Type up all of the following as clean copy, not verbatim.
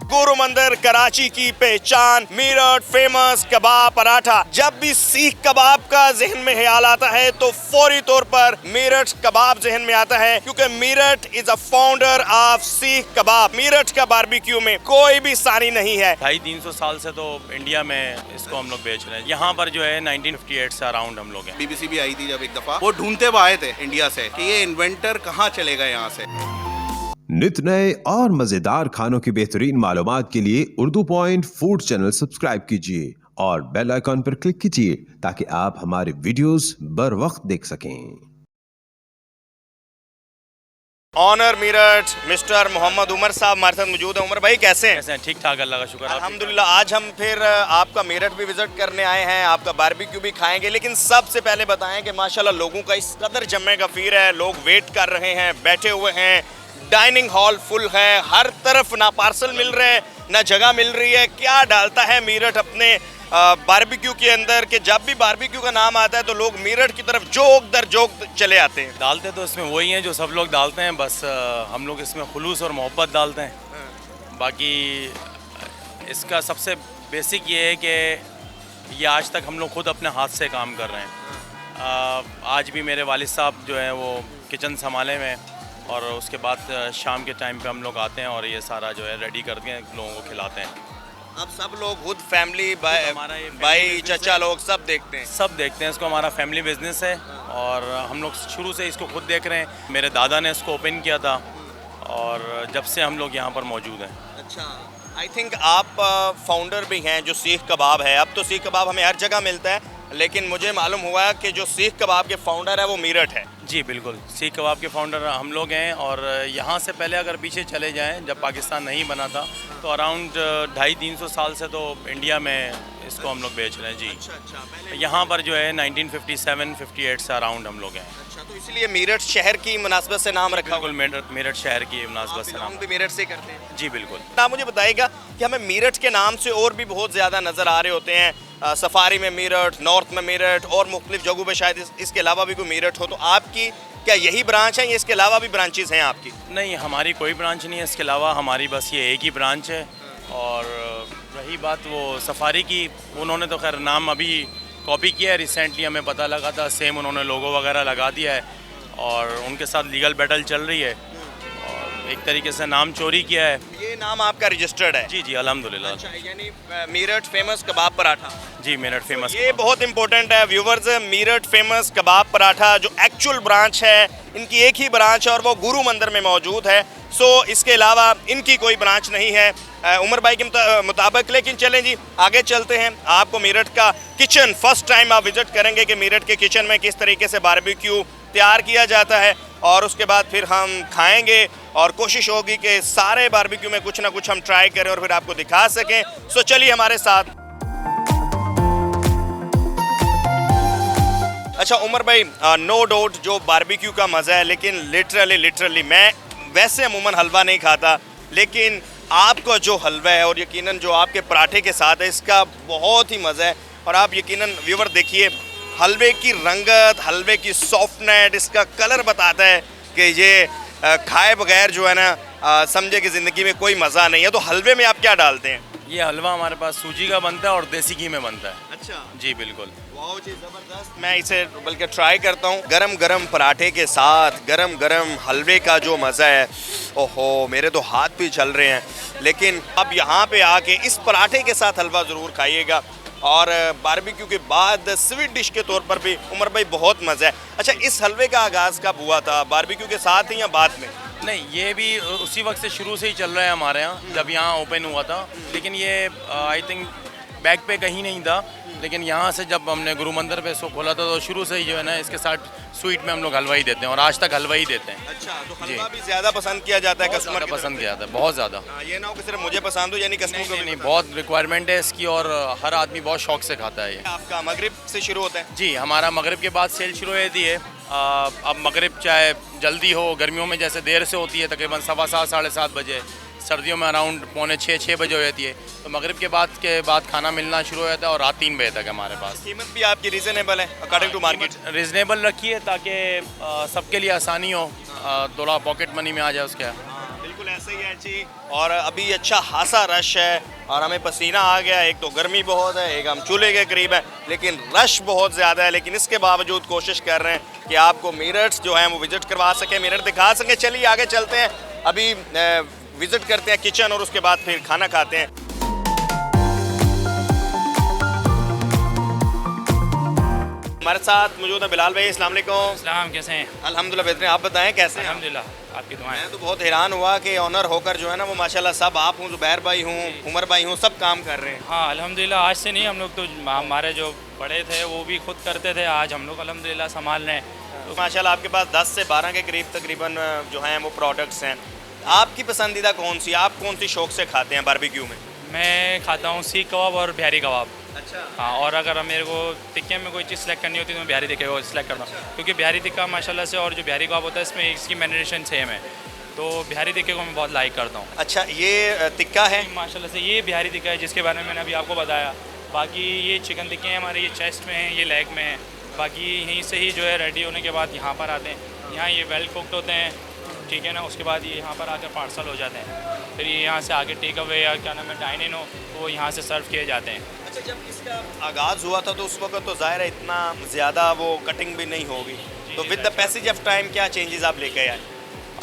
गुरु मंदिर कराची की पहचान, मीरठ फेमस कबाब पराठा। जब भी सीख कबाब का जहन में ख्याल आता है तो फौरी तौर पर मेरठ कबाब जहन में आता है, क्योंकि Meerut is a founder of सीख कबाब। मेरठ का बारबेक्यू में कोई भी सानी नहीं है। 250-300 साल से तो इंडिया में इसको हम लोग बेच रहे हैं। यहाँ पर जो है 1958 से अराउंड हम लोग हैं। BBC भी आई थी जब एक दफा, वो ढूंढते हुए आए थे इंडिया से कि ये इन्वेंटर कहाँ चलेगा यहाँ से। नित नए और मजेदार खानों की बेहतरीन मालूमात के लिए Urdu point food channel subscribe कीजिए और बेल आइकॉन पर क्लिक कीजिए ताकि आप हमारे वीडियोस बर वक्त देख सकें। ऑनर मेरठ मिस्टर मोहम्मद उमर साहब हमारे साथ मौजूद है। उमर भाई कैसे हैं? कैसे हैं? ठीक ठाक, अल्लाह का शुक्र। अल्हम्दुलिल्लाह। आज हम फिर आपका मेरठ भी विजिट करने आए हैं, आपका बारबेक्यू भी खाएंगे, लेकिन सबसे पहले बताएं कि माशाल्लाह लोगों का इस कदर जमे गफीर है, लोग वेट कर रहे हैं, बैठे हुए हैं, डाइनिंग हॉल फुल है, हर तरफ ना पार्सल मिल रहे हैं ना जगह मिल रही है। क्या डालता है मेरठ अपने बारबेक्यू के अंदर कि जब भी बारबेक्यू का नाम आता है तो लोग मेरठ की तरफ जोक दर जोक चले आते हैं? डालते तो इसमें वही हैं जो सब लोग डालते हैं, बस हम लोग इसमें खुलूस और मोहब्बत डालते हैं। बाकी इसका सबसे बेसिक ये है कि ये आज तक हम लोग खुद अपने हाथ से काम कर रहे हैं। आज भी मेरे वालिद साहब जो हैं वो किचन संभाले में, और उसके बाद शाम के टाइम पे हम लोग आते हैं और ये सारा जो है रेडी करके लोगों को खिलाते हैं। अब सब लोग खुद फैमिली भाई चाचा लोग सब देखते हैं? सब देखते हैं इसको, हमारा फैमिली बिजनेस है और हम लोग शुरू से इसको खुद देख रहे हैं। मेरे दादा ने इसको ओपन किया था और जब से हम लोग यहाँ पर मौजूद हैं। अच्छा, आई थिंक आप फाउंडर भी हैं जो सीख कबाब है। अब तो सीख कबाब हमें हर जगह मिलता है, लेकिन मुझे मालूम हुआ कि जो सीख कबाब के फाउंडर है वो मेरठ है। जी बिल्कुल, सीख कबाब के फाउंडर हम लोग हैं। और यहाँ से पहले अगर पीछे चले जाएं, जब पाकिस्तान नहीं बना था, तो अराउंड 250-300 साल से तो इंडिया में इसको हम लोग बेच रहे हैं। जी अच्छा, यहाँ पर जो है 1957-58 से अराउंड हम लोग हैं। अच्छा, तो इसलिए मेरठ शहर की मुनासबत से नाम रखा? बिल्कुल, मेरठ शहर की मुनासबत से नाम भी मेरठ से करते हैं? जी बिल्कुल। आप मुझे बताइएगा कि हमें मेरठ के नाम से और भी बहुत ज़्यादा नज़र आ रहे होते हैं। सफारी में मेरठ, नॉर्थ में मेरठ और मुख्तलिफ जगहों पे शायद इसके अलावा भी कोई मेरठ हो, तो आपकी क्या यही ब्रांच है या इसके अलावा भी ब्रांचेस हैं आपकी? नहीं, हमारी कोई ब्रांच नहीं है इसके अलावा, हमारी बस ये एक ही ब्रांच है। और रही बात वो सफारी की, उन्होंने तो खैर नाम अभी कॉपी किया है, रिसेंटली हमें पता लगा था, सेम उन्होंने लोगो वगैरह लगा दिया है और उनके साथ लीगल बैटल चल रही है और एक तरीके से नाम चोरी किया है। ये नाम आपका रजिस्टर्ड है? जी जी, अल्हम्दुलिल्लाह। अच्छा, यानी मेरठ फेमस कबाब पराठा। जी, मेरठ फेमस। ये बहुत इंपॉर्टेंट है व्यूवर्स, मेरठ फेमस कबाब पराठा जो एक्चुअल ब्रांच है, इनकी एक ही ब्रांच है और वो गुरु मंदिर में मौजूद है। सो इसके अलावा इनकी कोई ब्रांच नहीं है उमर भाई के मुताबिक। लेकिन चलें जी, आगे चलते हैं। आपको मेरठ का किचन फर्स्ट टाइम आप विजिट करेंगे कि मेरठ के किचन में किस तरीके से बारबेक्यू तैयार किया जाता है, और उसके बाद फिर हम खाएंगे और कोशिश होगी कि सारे बारबेक्यू में कुछ ना कुछ हम ट्राई करें और फिर आपको दिखा सकें। सो चलिए हमारे साथ। अच्छा उमर भाई, नो डाउट जो बारबेक्यू का मज़ा है, लेकिन लिटरली मैं वैसे अमूमन हलवा नहीं खाता, लेकिन आपका जो हलवा है और यकीनन जो आपके पराठे के साथ है, इसका बहुत ही मज़ा है। और आप यकीनन व्यूवर देखिए, हलवे की रंगत, हलवे की सॉफ्टनेस, इसका कलर बताता है कि ये खाए बगैर जो है ना समझे कि ज़िंदगी में कोई मज़ा नहीं है। तो हलवे में आप क्या डालते हैं? ये हलवा हमारे पास सूजी का बनता है और देसी घी में बनता है। अच्छा जी बिल्कुल, बहुत ही ज़बरदस्त। मैं इसे बल्कि ट्राई करता हूँ। गरम गरम पराठे के साथ गरम गरम हलवे का जो मज़ा है, ओहो मेरे तो हाथ भी चल रहे हैं। लेकिन अब यहाँ पे आके इस पराठे के साथ हलवा ज़रूर खाइएगा, और बारबेक्यू के बाद स्वीट डिश के तौर पर भी उमर भाई बहुत मज़ा है। अच्छा, इस हलवे का आगाज़ कब हुआ था? बारबेक्यू के साथ ही या बाद में? नहीं, ये भी उसी वक्त से शुरू से ही चल रहा है हमारे यहाँ, जब यहाँ ओपन हुआ था। लेकिन ये आई थिंक बैक पे कहीं नहीं था, लेकिन यहाँ से जब हमने गुरु मंदिर पे इसको खोला था तो शुरू से ही जो है ना इसके साथ स्वीट में हम लोग हलवा ही देते हैं और आज तक हलवा ही देते हैं। अच्छा, तो हलवा भी ज़्यादा पसंद किया जाता है? कस्टमर पसंद किया जाता है बहुत ज़्यादा। ये ना हो कि सिर्फ मुझे पसंद हो, यानी कस्टमर को नहीं, बहुत रिक्वायरमेंट है इसकी और हर आदमी बहुत शौक से खाता है ये। आपका मगरिब से शुरू होता है? जी, हमारा मगरिब के बाद सेल शुरू होती है। अब मगरिब चाहे जल्दी हो, गर्मियों में जैसे देर से होती है तकरीबन 7:15 साढ़े 7 बजे, सर्दियों में अराउंड 5:45-6 बजे हो जाती है। तो मगरिब के बाद खाना मिलना शुरू हो जाता है और रात 3 बजे तक हमारे पास। कीमत भी आपकी रीज़नेबल है अकॉर्डिंग टू मार्केट? रीज़नेबल रखी है ताकि सबके लिए आसानी हो, थोड़ा पॉकेट मनी में आ जाए उसके। बिल्कुल ऐसे ही है जी। और अभी अच्छा खासा रश है और हमें पसीना आ गया। एक तो गर्मी बहुत है, एक हम चूल्हे के करीब है, लेकिन रश बहुत ज़्यादा है। लेकिन इसके बावजूद कोशिश कर रहे हैं कि आपको मिरर्स जो हैं वो विजिट करवा सकें, मिरर दिखा सकें। चलिए आगे चलते हैं, अभी विजिट करते हैं किचन और उसके बाद फिर खाना खाते हैं। हमारे साथ मौजूद है बिलाल भाई। अस्सलाम वालेकुम। इस्लाम कैसे हैं? अल्हम्दुलिल्लाह बेहतरीन, आप बताएं कैसे हैं? अल्हम्दुलिल्लाह आपकी दुआएं। मैं तो बहुत हैरान हुआ कि ऑनर होकर जो है ना वो माशाल्लाह सब, आप हूँ, जुबैर भाई हूँ, उमर भाई हूँ, सब काम कर रहे हैं। हाँ अल्हम्दुलिल्लाह, आज से नहीं, हम लोग तो हमारे जो बड़े थे वो भी खुद करते थे, आज हम लोग अल्हम्दुलिल्लाह संभाल रहे हैं। तो माशाल्लाह आपके पास 10 से 12 के करीब तकरीबन जो हैं वो प्रोडक्ट्स हैं। आपकी पसंदीदा कौन सी, आप कौन सी शौक से खाते हैं बारबेक्यू में? मैं खाता हूँ सीख कबाब और बिहारी कबाब। अच्छा। हाँ, और अगर मेरे को टिक्के में कोई चीज़ सेलेक्ट करनी होती है तो मैं बिहारी टिक्के को सेलेक्ट करता हूँ, क्योंकि बिहारी टिक्का माशाल्लाह से और जो बिहारी कबाब होता है इसमें इसकी मैरिनेशन सेम है, तो बिहारी टिक्के को मैं बहुत लाइक करता हूँ। अच्छा, ये टिक्का है? माशाल्लाह से ये बिहारी टिक्का है जिसके बारे में मैंने अभी आपको बताया। बाकी ये चिकन टिक्के हैं हमारे, ये चेस्ट में हैं, ये लेग में हैं। बाकी यहीं से ही जो है रेडी होने के बाद यहाँ पर आते हैं, यहाँ ये वेल कुकड होते हैं, ठीक है ना। उसके बाद ये यहाँ पर आकर पार्सल हो जाते हैं, फिर ये यहाँ से आगे टेक अवे या क्या नाम है डाइन इन हो तो वो यहाँ से सर्व किए जाते हैं। अच्छा, जब इसका आगाज़ हुआ था तो उस वक्त तो ज़ाहिर है इतना ज़्यादा वो कटिंग भी नहीं होगी, तो with the passage of time क्या चेंजेस आप लेके आए?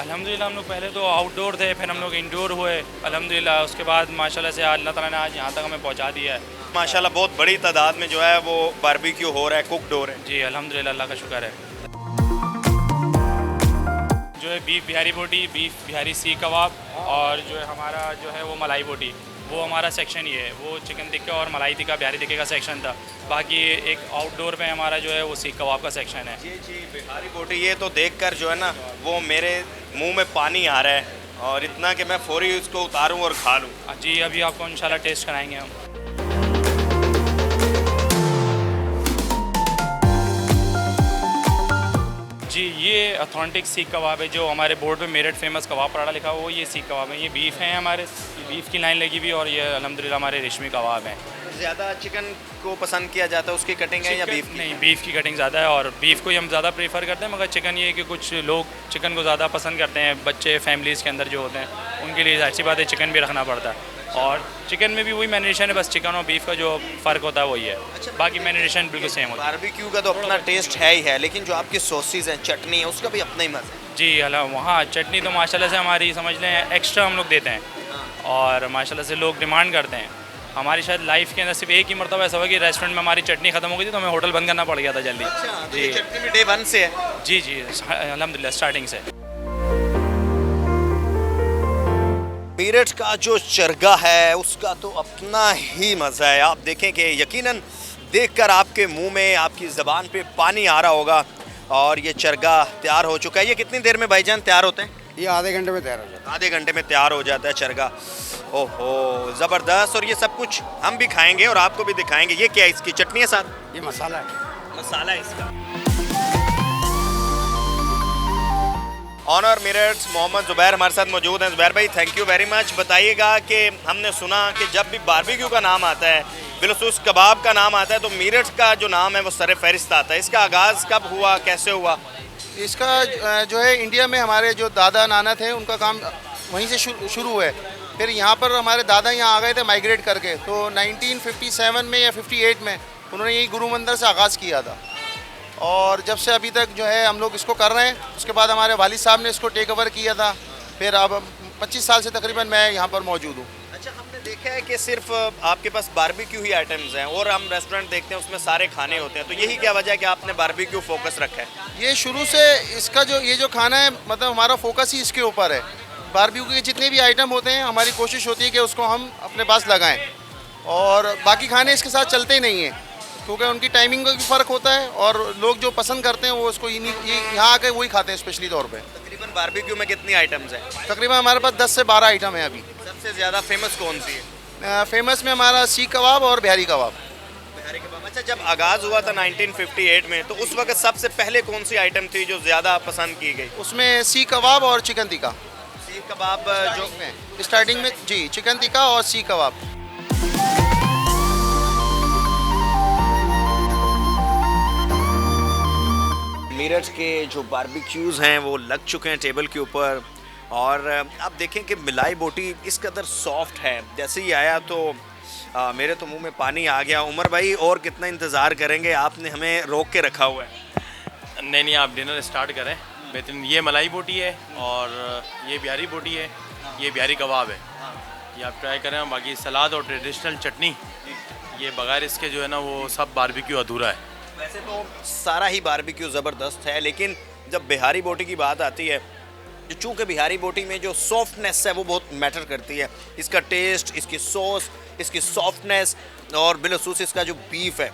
अल्हम्दुलिल्लाह हम लोग पहले तो आउटडोर थे, फिर हम लोग इंडोर हुए अल्हम्दुलिल्लाह। उसके बाद माशाल्लाह से अल्लाह ताला ने आज यहाँ तक हमें पहुँचा दिया है। माशाल्लाह बहुत बड़ी तादाद में जो है वो बारबेक्यू हो रहा है, कुकड हो रहा है। जी अल्हम्दुलिल्लाह, अल्लाह का शुक्र है। जो है बीफ बिहारी बोटी, बीफ बिहारी सीख कबाब, और जो है हमारा जो है वो मलाई बोटी, वो हमारा सेक्शन ही है। वो चिकन टिक्का और मलाई टिक्का बिहारी टिक्के का सेक्शन था। बाकी एक आउटडोर पे हमारा जो है वो सीख कबाब का सेक्शन है। जी जी, बिहारी बोटी, ये तो देखकर जो है ना वो मेरे मुंह में पानी आ रहा है, और इतना कि मैं फौरी उसको उतारूं और खा लूं। जी अभी आपको इंशाल्लाह टेस्ट कराएंगे हम। जी ये ऑथेंटिक सीख कबाब है, जो हमारे बोर्ड पे मेरठ फेमस कबाब पराठा लिखा हुआ, वो ये सीख कबाब है। ये बीफ हैं हमारे, ये बीफ की लाइन लगी हुई, और ये अल्हम्दुलिल्लाह हमारे रेशमी कबाब हैं। ज़्यादा चिकन को पसंद किया जाता है, उसकी कटिंग है या बीफ की? नहीं, बीफ की कटिंग ज़्यादा है, और बीफ को ही हम ज़्यादा प्रेफर करते हैं। मगर चिकन ये है कि कुछ लोग चिकन को ज़्यादा पसंद करते हैं, बच्चे फैमिलीज़ के अंदर जो होते हैं उनके लिए अच्छी बात है चिकन भी रखना पड़ता है। और चिकन में भी वही मैरिनेशन है, बस चिकन और बीफ का जो फ़र्क होता है वही है। बाकी मैरिनेशन बिल्कुल सेम होता है। बारबेक्यू का तो अपना टेस्ट है ही है, लेकिन जो आपकी सॉसेज हैं, चटनी है, उसका भी अपना ही मज़ा है। जी वहाँ चटनी तो माशाल्लाह से हमारी समझ लें एक्स्ट्रा हम लोग देते हैं, और माशाल्लाह से लोग डिमांड करते हैं। हमारी शायद लाइफ के अंदर सिर्फ एक ही मरतबा ऐसा हुआ कि रेस्टोरेंट में हमारी चटनी खत्म हो गई थी, तो हमें होटल बंद करना पड़ गया था जल्दी। अच्छा, तो ये चटनी भी डे 1 से है? जी जी अल्हम्दुलिल्लाह स्टार्टिंग से। मेरठ का जो चरगा है उसका तो अपना ही मज़ा है। आप देखें कि यकीनन देखकर आपके मुंह में, आपकी ज़बान पे पानी आ रहा होगा। और ये चरगा तैयार हो चुका है। ये कितनी देर में भाईजान तैयार होते हैं? ये आधे घंटे में तैयार हो जाता है। आधे घंटे में तैयार हो जाता है चरगा। ओहो ज़बरदस्त। और ये सब कुछ हम भी खाएंगे और आपको भी दिखाएंगे। ये क्या है, इसकी चटनी है साथ? ये मसाला है। मसाला है इसका। ऑनर मेरठ मोहम्मद ज़ुबैर हमारे साथ मौजूद हैं। ज़ुबैर भाई थैंक यू वेरी मच। बताइएगा कि हमने सुना कि जब भी बारबेक्यू का नाम आता है, बिलखुसूस कबाब का नाम आता है, तो मेरठ का जो नाम है वो सर फहरिस्त आता है। इसका आगाज़ कब हुआ, कैसे हुआ? इसका जो है इंडिया में हमारे जो दादा नाना थे उनका काम वहीं से शुरू हुआ है। फिर यहाँ पर हमारे दादा यहाँ आ गए थे माइग्रेट करके, तो 1957 में या 58 में उन्होंने यही गुरु मंदिर से आगाज़ किया था, और जब से अभी तक जो है हम लोग इसको कर रहे हैं। उसके बाद हमारे वालिद साहब ने इसको टेक ओवर किया था, फिर अब 25 साल से तकरीबन मैं यहाँ पर मौजूद हूँ। अच्छा, हमने देखा है कि सिर्फ आपके पास बारबेक्यू ही आइटम्स हैं, और हम रेस्टोरेंट देखते हैं उसमें सारे खाने होते हैं, तो यही क्या वजह है कि आपने बारबेक्यू फोकस रखा है? ये शुरू से इसका जो ये जो खाना है, मतलब हमारा फोकस ही इसके ऊपर है। बारबेक्यू के जितने भी आइटम होते हैं हमारी कोशिश होती है कि उसको हम अपने पास लगाएं, और बाकी खाने इसके साथ चलते ही नहीं हैं, क्योंकि उनकी टाइमिंग का भी फ़र्क होता है, और लोग जो पसंद करते हैं वो उसको यहाँ आके वही खाते हैं स्पेशली तौर पे। तकरीबन बारबेक्यू में कितनी आइटम्स हैं? तकरीबन हमारे पास 10 से 12 आइटम है अभी। सबसे ज़्यादा फेमस कौन सी है? फेमस में हमारा सीख कबाब और बिहारी कबाब। बिहारी कबाब। अच्छा, जब आगाज़ हुआ था 1958 में, तो उस वक्त सबसे पहले कौन सी आइटम थी जो ज़्यादा पसंद की गई? उसमें सीख कबाब और चिकन टिक्का। सीख कबाब जो स्टार्टिंग में जी चिकन टिक्का और सीख कबाब। मेरठ के जो बारबेक्यूज़ हैं वो लग चुके हैं टेबल के ऊपर, और आप देखें कि मलाई बोटी इस कदर सॉफ्ट है, जैसे ही आया तो मेरे तो मुंह में पानी आ गया। उमर भाई और कितना इंतज़ार करेंगे, आपने हमें रोक के रखा हुआ है। नहीं, आप डिनर स्टार्ट करें। बेहतरीन, ये मलाई बोटी है और ये बिहारी बोटी है, ये बिहारी कबाब है, ये आप ट्राई करें। बाकी सलाद और ट्रेडिशनल चटनी, ये बगैर इसके जो है ना वो सब बारबेक्यू अधूरा है। वैसे तो सारा ही बारबेक्यू ज़बरदस्त है, लेकिन जब बिहारी बोटी की बात आती है, चूँकि बिहारी बोटी में जो सॉफ्टनेस है वो बहुत मैटर करती है। इसका टेस्ट, इसकी सॉस, इसकी सॉफ्टनेस और बिलखसूस इसका जो बीफ है,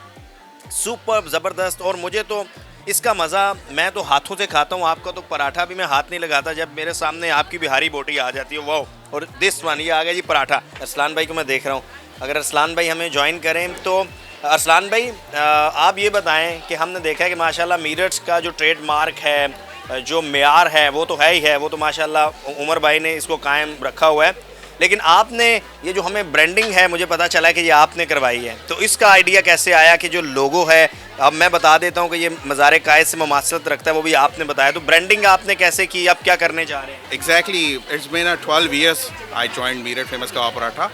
सुपर ज़बरदस्त। और मुझे तो इसका मज़ा, मैं तो हाथों से खाता हूँ, आपका तो पराठा भी मैं हाथ नहीं लगाता जब मेरे सामने आपकी बिहारी बोटी आ जाती है। वाह। और दिस वन, ये आ गया जी पराठा। अरसलान भाई को मैं देख रहा हूँ, अगर अरसलान भाई हमें ज्वाइन करें तो अरसलान भाई आप ये बताएं कि हमने देखा है कि माशाल्लाह मीरठ का जो ट्रेडमार्क है, जो मेयार है वो तो है ही है, वो तो माशाल्लाह उमर भाई ने इसको कायम रखा हुआ है, लेकिन आपने ये जो हमें ब्रांडिंग है मुझे पता चला कि ये आपने करवाई है, तो इसका आइडिया कैसे आया कि जो लोगो है, अब मैं बता देता हूँ कि ये मज़ार कायद से मुमासलत रखता है, वो भी आपने बताया, तो ब्रांडिंग आपने कैसे की, आप क्या करने जा रहे हैं? Exactly, it's been 12 years I joined Meerut Famous Kebab Paratha.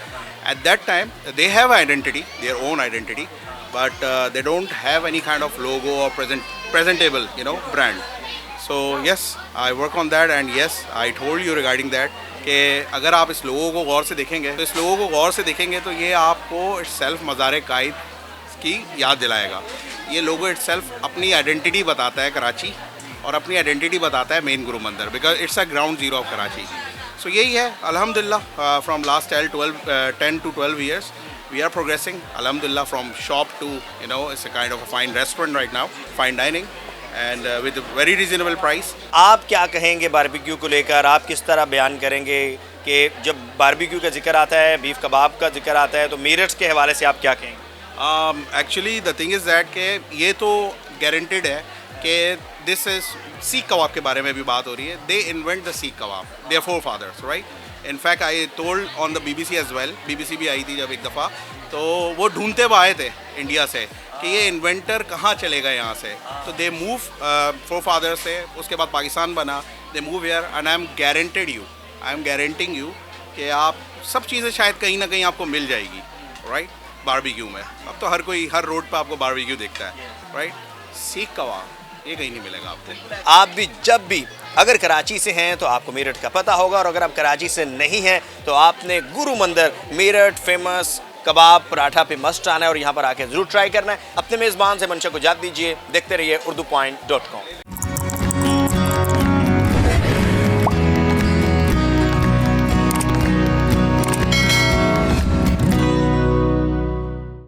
At that time, they have identity, their own identity, but they don't have any kind of logo or presentable, brand. So yes, I work on that, and yes, I told you regarding that कि अगर आप इस लोगों को गौर से देखेंगे तो ये आपको itself मज़ार कायद की याद दिलाएगा। ये लोगो itself अपनी आइडेंटिटी बताता है कराची, और अपनी आइडेंटिटी बताता है main Guru Mandir, because it's a ground zero of Karachi. So यही है अल्हम्दुलिल्लाह, from last 10 to 12 years we are progressing alhamdulillah from shop to it's a kind of a fine restaurant right now, fine dining, and with a very reasonable price. आप क्या कहेंगे barbecue को लेकर, आप किस तरह बयान करेंगे कि जब बारबेक्यू का जिक्र आता है, बीफ कबाब का जिक्र आता है, तो मीरठ के हवाले से आप क्या कहेंगे? Actually the thing is that कि ये तो गारंटेड है कि दिस इज सीख कबाब के बारे में भी बात हो रही है। दे invent the seekh kebab, their forefathers, right. In fact I told on the BBC as well, BBC भी आई थी जब एक दफ़ा, तो वो ढूंढते हुए आए थे इंडिया से कि ये इन्वेंटर कहाँ चले गए यहाँ से, तो दे मूव फोर फादर से, उसके बाद पाकिस्तान बना, they move here, and I am guaranteeing you कि आप सब चीज़ें शायद कहीं ना कहीं आपको मिल जाएगी, राइट, बारबेक्यू में। अब तो हर रोड पर आपको बारबेक्यू दिखता है, राइट। सीख कबाब ये कहीं नहीं मिलेगा आपको। आप भी जब भी अगर कराची से हैं तो आपको मेरठ का पता होगा, और अगर आप कराची से नहीं हैं तो आपने गुरु मंदिर मेरठ फेमस कबाब पराठा पे मस्ट आना है और यहाँ पर आके ज़रूर ट्राई करना है। अपने मेज़बान से मंशा को इजाज़त दीजिए, देखते रहिए urdu.com।